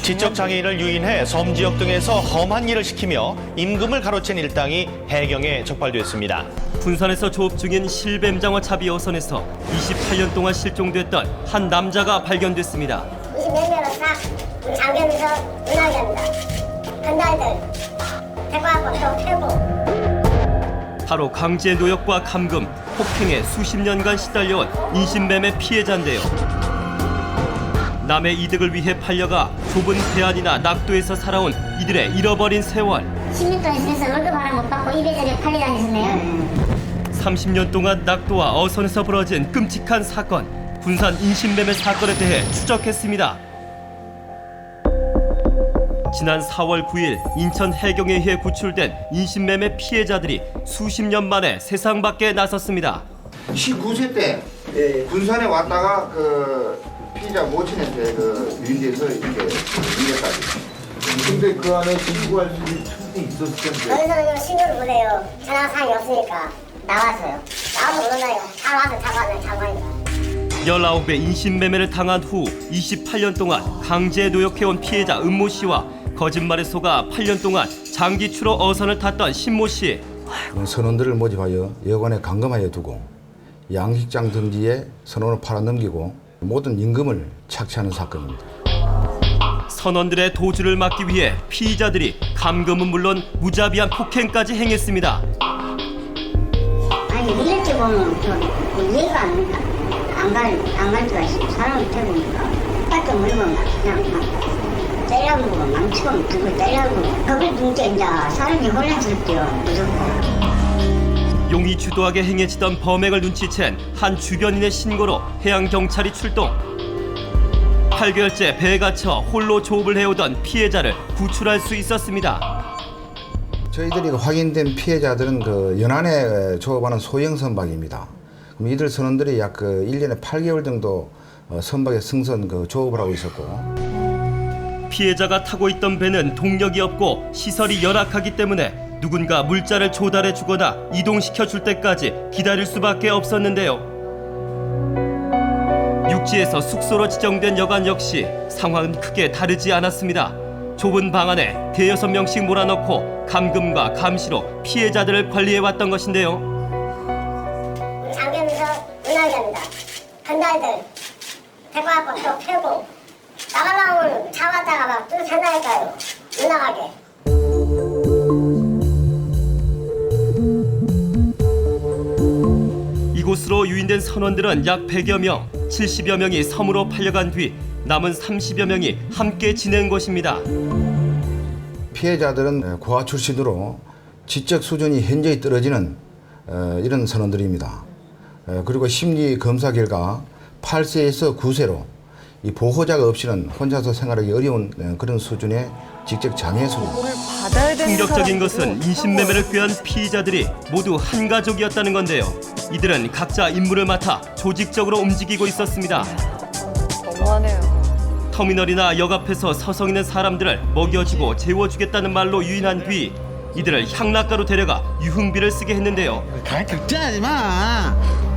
지적장애인을 유인해 섬 지역 등에서 험한 일을 시키며 임금을 가로챈 일당이 해경에 적발됐습니다. 군산에서 조업 중인 실뱀장어 잡이 어선에서 28년 동안 실종됐던 한 남자가 발견됐습니다. 24명을 싹 장겸에서 은하게 합니다. 건달들 대과하고 또 태고. 바로 강제 노역과 감금, 폭행에 수십 년간 시달려온 인신매매 피해자인데요. 남의 이득을 위해 팔려가 좁은 대안이나 낙도에서 살아온 이들의 잃어버린 세월. 10년 동안 있으면서 월급 하나 못 받고 이래저래 팔려 다니셨네요. 30년 동안 낙도와 어선에서 벌어진 끔찍한 사건, 군산 인신매매 사건에 대해 추적했습니다. 지난 4월 9일 인천 해경에 의해 구출된 인신매매 피해자들이 수십 년 만에 세상 밖에 나섰습니다. 19세 때 군산에 왔다가 그 피해자 모친한테 유인돼서 이렇게 유인했다고. 근데 그 안에 신고할 수 있는 틈이 있었을 텐데. 거기서는 신고를 못해요. 전화상이 없으니까 나왔어요. 나와서 모른다니까. 잘 와서 잡아가니까. 19배 인신매매를 당한 후 28년 동안 강제 노역해온 피해자 은모 씨와 거짓말에 속아 8년 동안 장기 추로 어선을 탔던 신모 씨. 선원들을 모집하여 여관에 감금하여 두고 양식장 등지에 선원을 팔아넘기고 모든 임금을 착취하는 사건입니다. 선원들의 도주를 막기 위해 피의자들이 감금은 물론 무자비한 폭행까지 행했습니다. 아니 이렇게 보면 좀 이해가 안 갈 수가 있어요. 사람을 태우니까 딱히 물고 그냥 막 때려보고 망치고 두고 때려보고 겁을 둔게 이제 사람이 혼란스럽죠. 무섭고. 용이 주도하게 행해지던 범행을 눈치챈 한 주변인의 신고로 해양경찰이 출동. 8개월째 배에 갇혀 홀로 조업을 해오던 피해자를 구출할 수 있었습니다. 저희들이 확인된 피해자들은 연안에 조업하는 소형 선박입니다. 그럼 이들 선원들이 약 1년에 8개월 정도 선박에 승선 조업을 하고 있었고, 피해자가 타고 있던 배는 동력이 없고 시설이 열악하기 때문에 누군가 물자를 조달해 주거나 이동시켜 줄 때까지 기다릴 수밖에 없었는데요. 육지에서 숙소로 지정된 여관 역시 상황은 크게 다르지 않았습니다. 좁은 방 안에 대여섯 명씩 몰아넣고 감금과 감시로 피해자들을 관리해왔던 것인데요. 장겸에서 은하게 합니다. 건달들 대과하고 또 태고. 나가려면 차 왔다가 막 쫓아다니까요. 은하게. 이곳으로 유인된 선원들은 약 100여 명, 70여 명이 섬으로 팔려간 뒤 남은 30여 명이 함께 지낸 곳입니다. 피해자들은 고아 출신으로 지적 수준이 현저히 떨어지는 이런 선원들입니다. 그리고 심리 검사 결과 8세에서 9세로 이 보호자가 없이는 혼자서 생활하기 어려운 그런 수준의 지적 장애 수준입니다. 충격적인 것은 인신매매를 꾀한 피의자들이 모두 한 가족이었다는 건데요. 이들은 각자 임무를 맡아 조직적으로 움직이고 있었습니다. 너무하네요. 터미널이나 역 앞에서 서성 있는 사람들을 먹여주고 재워주겠다는 말로 유인한 뒤 이들을 향락가로 데려가 유흥비를 쓰게 했는데요. 걱정하지 마.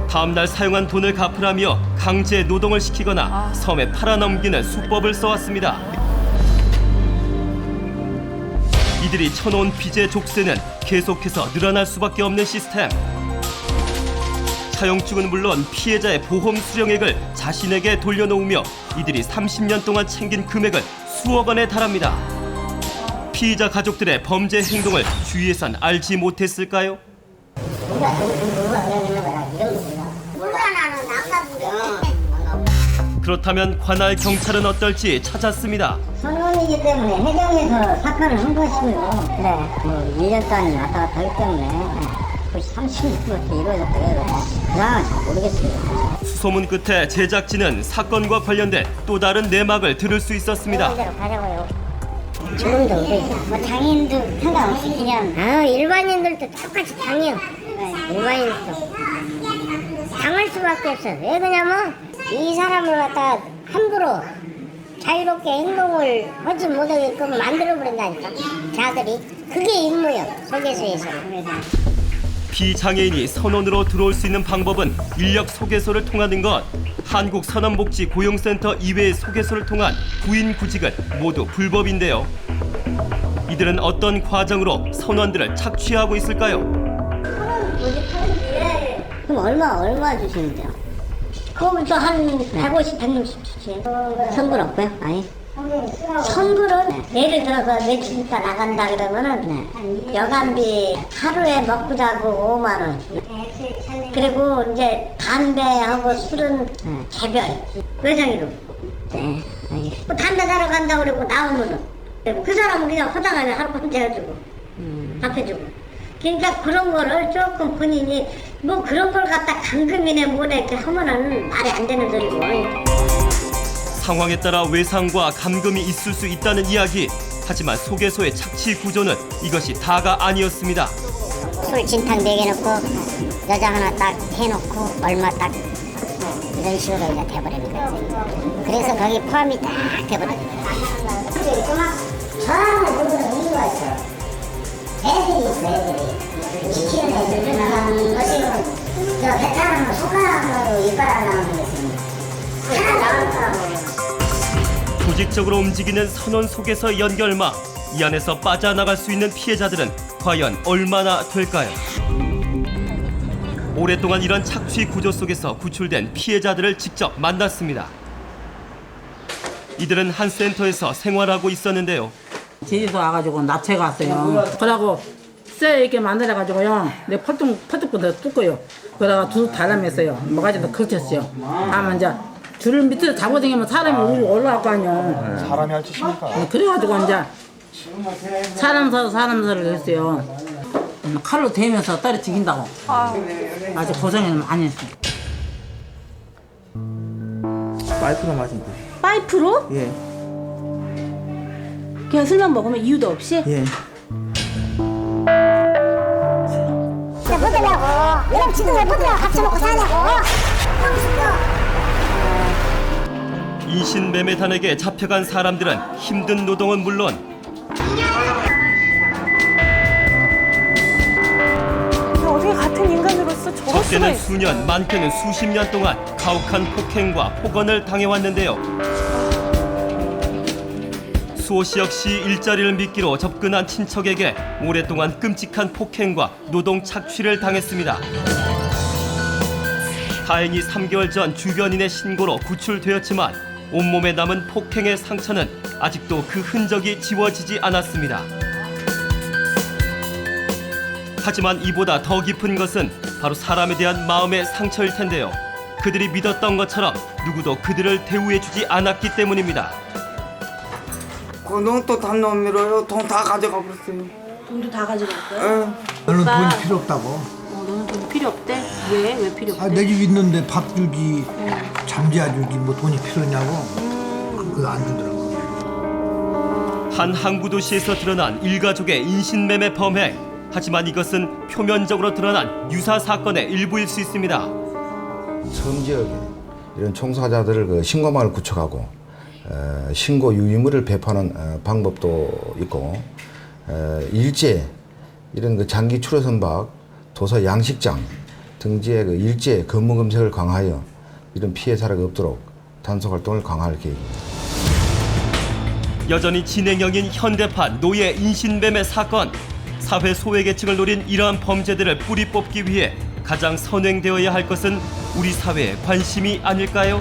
다음 날 사용한 돈을 갚으라며 강제 노동을 시키거나 섬에 팔아넘기는 수법을 써왔습니다. 이들이 쳐놓은 빚의 족쇄는 계속해서 늘어날 수밖에 없는 시스템. 차용증은 물론 피해자의 보험 수령액을 자신에게 돌려놓으며 이들이 30년 동안 챙긴 금액은 수억 원에 달합니다. 피의자 가족들의 범죄 행동을 주위에선 알지 못했을까요? 그렇다면 관할 경찰은 어떨지 찾았습니다. 선원이기 때문에 해경에서 사건을 홍보했어요. 그래. 1년 단위 왔다 갔다 하기 때문에 거의 30년부터 이루어졌다고 해요. 그 상황은 잘 모르겠어요. 수소문 끝에 제작진은 사건과 관련된 또 다른 내막을 들을 수 있었습니다. 가자고요. 지금도 우리 장애인도 상관없이 그냥 일반인들도 똑같이 당해요. 일반인도 당할 수밖에 없어. 왜 그러냐면 이 사람을 갖다가 함부로 자유롭게 행동을 하지 못하게끔 만들어버린다니까. 자들이 그게 임무예요. 소개소에서. 비장애인이 선원으로 들어올 수 있는 방법은 인력 소개소를 통하는 것. 한국선원복지고용센터 이외의 소개소를 통한 구인 구직은 모두 불법인데요. 이들은 어떤 과정으로 선원들을 착취하고 있을까요? 그럼 얼마 주시는데요? 그거부터 한 150, 160 주세요. 선불 없고요? 아니. 선불은 예를 들어서 며칠 있다 나간다 그러면은 여간비 하루에 먹고 자고 5만 원. 그리고 이제 담배하고 술은 개별 외정이로. 네, 알겠습니다. 담배 사러 간다고 그러고 나오면은 그 사람은 그냥 허당하게 하룻밤 재워주고 밥 해주고. 그러니까 그런 거를 조금 본인이 뭐 그런 걸 갖다 감금이네 뭐네 이렇게 하면은 말이 안 되는 소리고. 상황에 따라 외상과 감금이 있을 수 있다는 이야기. 하지만 소개소의 착취 구조는 이것이 다가 아니었습니다. 술 진탕 4개 넣고 여자 하나 딱 해놓고 얼마 딱 이런 식으로 이제 돼버리는 거지. 그래서 거기 포함이 딱 돼버리는 거야. 사람을 보는 이유가 있어. 애들이 있어, 애들이. 지키는 애들이 나가는 것이 저 베트남은 손가락으로 이빨 나오는 게 있습니다. 하나 나올 거라고. 조직적으로 움직이는 선원 소개서 연결망. 이 안에서 빠져나갈 수 있는 피해자들은 과연 얼마나 될까요? 오랫동안 이런 착취 구조 속에서 구출된 피해자들을 직접 만났습니다. 이들은 한 센터에서 생활하고 있었는데요. 제주도 와가지고 납치가 왔어요. 그러고 쇠 이렇게 만들어가지고요. 내 펄뚝부터 뚫고요. 그러다가 두 달람했어요. 뭐가지도 걸쳤어요. 아마 이제 줄 밑으로 잡아당기면 사람이 위로 올라갈 거 아니에요. 사람이 할 짓이니까. 그래가지고 이제 사람 서를 했어요. 칼로 대면서 딸이 죽인다고. 아주 고생을 많이 했어요. 파이프로 마신 거. 파이프로? 예. 그냥 술만 먹으면 이유도 없이? 예. 뭐 되냐고. 이런 지금 왜 뭐들하고 같이 먹고 사냐고. 인신매매단에게 잡혀간 사람들은 힘든 노동은 물론 어떻게 같은 인간으로서 저럴 수가 적게는 있어? 수년, 많게는 수십 년 동안 가혹한 폭행과 폭언을 당해왔는데요. 수호 씨 역시 일자리를 미끼로 접근한 친척에게 오랫동안 끔찍한 폭행과 노동 착취를 당했습니다. 다행히 3개월 전 주변인의 신고로 구출되었지만 온몸에 남은 폭행의 상처는 아직도 그 흔적이 지워지지 않았습니다. 하지만 이보다 더 깊은 것은 바로 사람에 대한 마음의 상처일 텐데요. 그들이 믿었던 것처럼 누구도 그들을 대우해주지 않았기 때문입니다. 그놈 또 담놈 밀어요. 돈 다 가져가 버렸어요. 돈도 다 가져갔어요? 너는 오빠. 돈이 필요 없다고. 너는 돈 필요 없대? 왜 필요 없대? 내 집 있는데 밥 주지, 잠재워 주지, 뭐 돈이 필요냐고. 그거 안 주더라고. 한 항구 도시에서 드러난 일가족의 인신매매 범행. 하지만 이것은 표면적으로 드러난 유사 사건의 일부일 수 있습니다. 섬 지역에 이런 총사자들을 그 신고망을 구축하고 신고 유의물을 배포하는 방법도 있고 일제 이런 그 장기 추로 선박, 도서 양식장 등지의 그 일제 근무 검색을 강화하여 이런 피해 사례가 없도록 단속 활동을 강화할 계획입니다. 여전히 진행형인 현대판 노예 인신매매 사건. 사회 소외계층을 노린 이러한 범죄들을 뿌리 뽑기 위해 가장 선행되어야 할 것은 우리 사회의 관심이 아닐까요?